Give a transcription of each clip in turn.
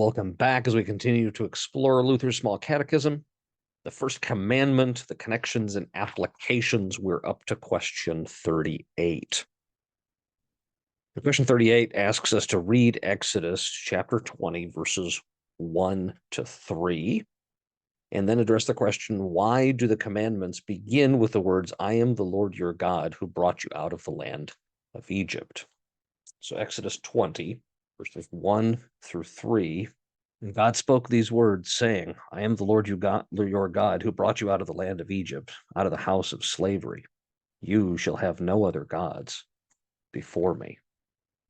Welcome back as we continue to explore Luther's Small Catechism. The first commandment, the connections and applications, we're up to question 38. Question 38 asks us to read Exodus chapter 20, verses 1 to 3, and then address the question, why do the commandments begin with the words, I am the Lord your God who brought you out of the land of Egypt? So Exodus 20, verses 1 through 3. And God spoke these words, saying, I am the Lord your God, who brought you out of the land of Egypt, out of the house of slavery. You shall have no other gods before me.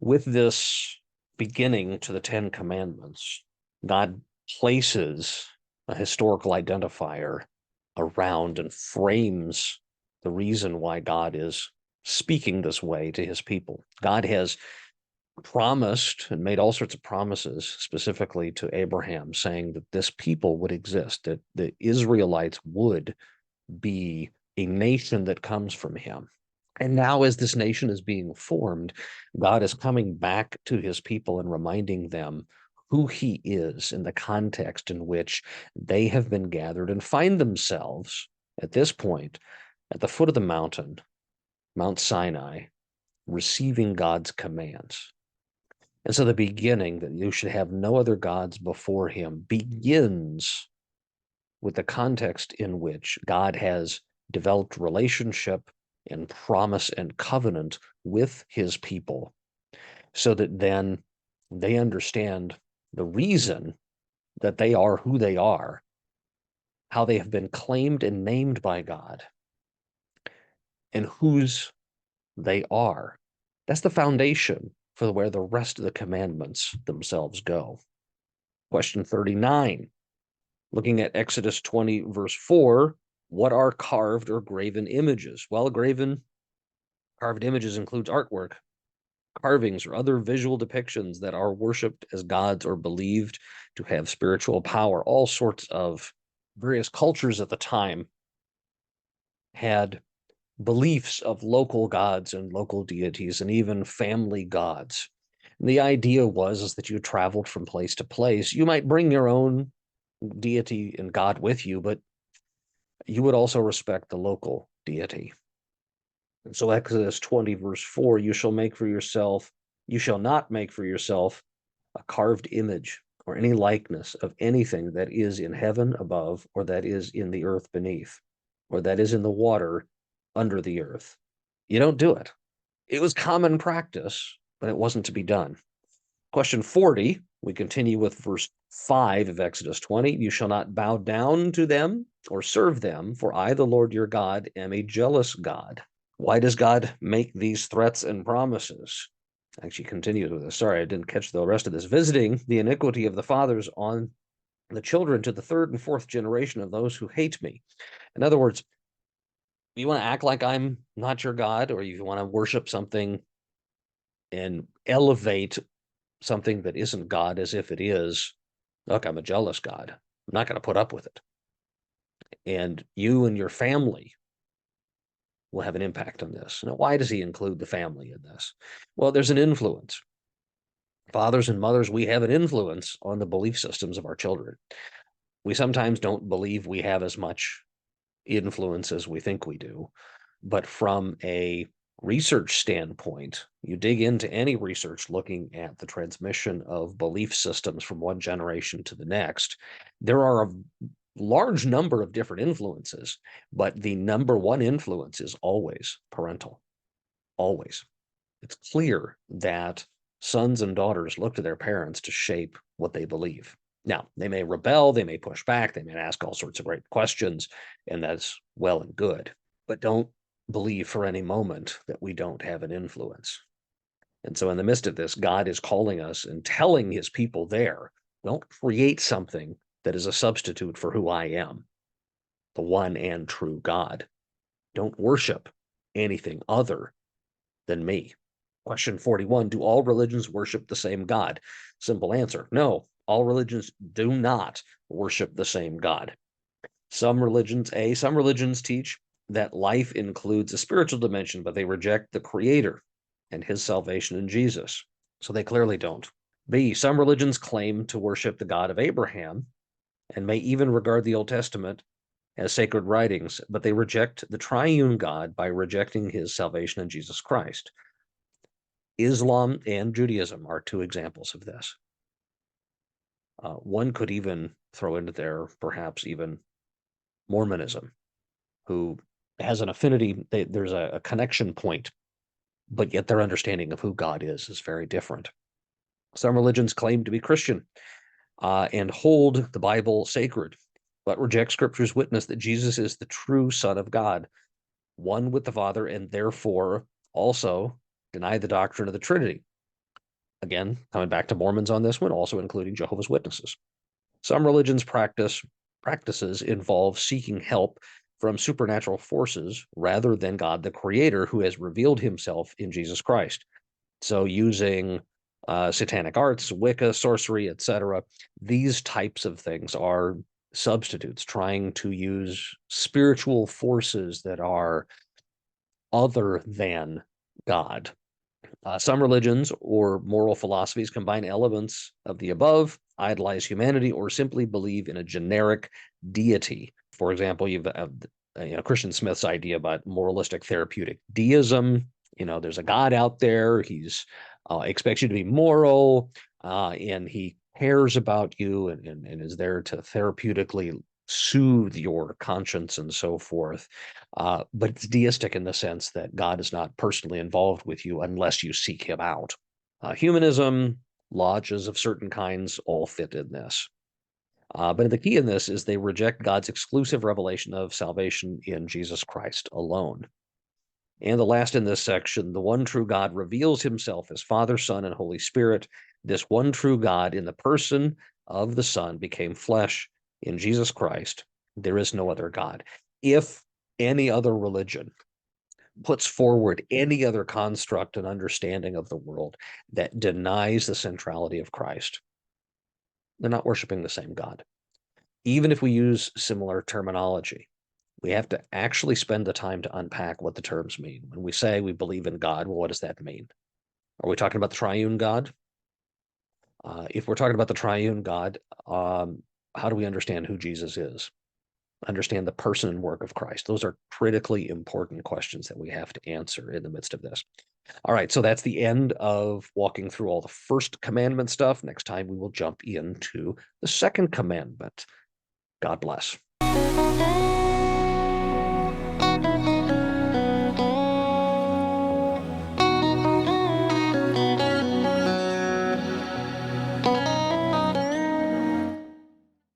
With this beginning to the Ten Commandments, God places a historical identifier around and frames the reason why God is speaking this way to his people. God has promised and made all sorts of promises specifically to Abraham, saying that this people would exist, that the Israelites would be a nation that comes from him. And now, as this nation is being formed, God is coming back to his people and reminding them who he is in the context in which they have been gathered and find themselves at this point at the foot of the mountain, Mount Sinai, receiving God's commands. And so the beginning, that you should have no other gods before him, begins with the context in which God has developed relationship and promise and covenant with his people, so that then they understand the reason that they are who they are, how they have been claimed and named by God, and whose they are. That's the foundation for where the rest of the commandments themselves go. Question 39, looking at Exodus 20, verse 4, what are carved or graven images? Well, carved images includes artwork, carvings, or other visual depictions that are worshipped as gods or believed to have spiritual power. All sorts of various cultures at the time had beliefs of local gods and local deities and even family gods. And the idea was that you traveled from place to place. You might bring your own deity and god with you, but you would also respect the local deity. And so Exodus 20, verse 4, you shall not make for yourself a carved image or any likeness of anything that is in heaven above, or that is in the earth beneath, or that is in the water under the earth. You don't do it. It was common practice, but it wasn't to be done. Question 40, we continue with verse 5 of Exodus 20. You shall not bow down to them or serve them, for I, the Lord your God, am a jealous God. Why does God make these threats and promises? Actually continues with this. Sorry, I didn't catch the rest of this. Visiting the iniquity of the fathers on the children to the third and fourth generation of those who hate me. In other words, if you want to act like I'm not your God, or you want to worship something and elevate something that isn't God as if it is, look, I'm a jealous God. I'm not going to put up with it. And you and your family will have an impact on this. Now, why does he include the family in this? Well, there's an influence. Fathers and mothers, we have an influence on the belief systems of our children. We sometimes don't believe we have as much influence as we think we do. But from a research standpoint, you dig into any research looking at the transmission of belief systems from one generation to the next, there are a large number of different influences, but the number one influence is always parental. Always. It's clear that sons and daughters look to their parents to shape what they believe. Now, they may rebel, they may push back, they may ask all sorts of great questions, and that's well and good. But don't believe for any moment that we don't have an influence. And so in the midst of this, God is calling us and telling his people there, don't create something that is a substitute for who I am, the one and true God. Don't worship anything other than me. Question 41, do all religions worship the same God? Simple answer, no. All religions do not worship the same God. Some religions teach that life includes a spiritual dimension, but they reject the Creator and his salvation in Jesus. So they clearly don't. B, some religions claim to worship the God of Abraham and may even regard the Old Testament as sacred writings, but they reject the triune God by rejecting his salvation in Jesus Christ. Islam and Judaism are two examples of this. One could even throw into there, perhaps even Mormonism, who has an affinity, there's a connection point, but yet their understanding of who God is very different. Some religions claim to be Christian and hold the Bible sacred, but reject Scripture's witness that Jesus is the true Son of God, one with the Father, and therefore also deny the doctrine of the Trinity. Again, coming back to Mormons on this one, also including Jehovah's Witnesses. Some religions' practices involve seeking help from supernatural forces rather than God the Creator, who has revealed himself in Jesus Christ. So using satanic arts, Wicca, sorcery, etc., these types of things are substitutes, trying to use spiritual forces that are other than God. Some religions or moral philosophies combine elements of the above, idolize humanity, or simply believe in a generic deity. For example, you've Christian Smith's idea about moralistic therapeutic deism. There's a God out there. He's expects you to be moral, and he cares about you and is there to therapeutically soothe your conscience and so forth. But it's deistic in the sense that God is not personally involved with you unless you seek him out. Humanism, lodges of certain kinds all fit in this. But the key in this is they reject God's exclusive revelation of salvation in Jesus Christ alone. And the last in this section, the one true God reveals himself as Father, Son, and Holy Spirit. This one true God in the person of the Son became flesh in Jesus Christ. There is no other God. If any other religion puts forward any other construct and understanding of the world that denies the centrality of Christ, they're not worshiping the same God. Even if we use similar terminology, we have to actually spend the time to unpack what the terms mean. When we say we believe in God, well, what does that mean? Are we talking about the triune God? If we're talking about the triune God, how do we understand who Jesus is? Understand the person and work of Christ? Those are critically important questions that we have to answer in the midst of this. All right, so that's the end of walking through all the first commandment stuff. Next time we will jump into the second commandment. God bless.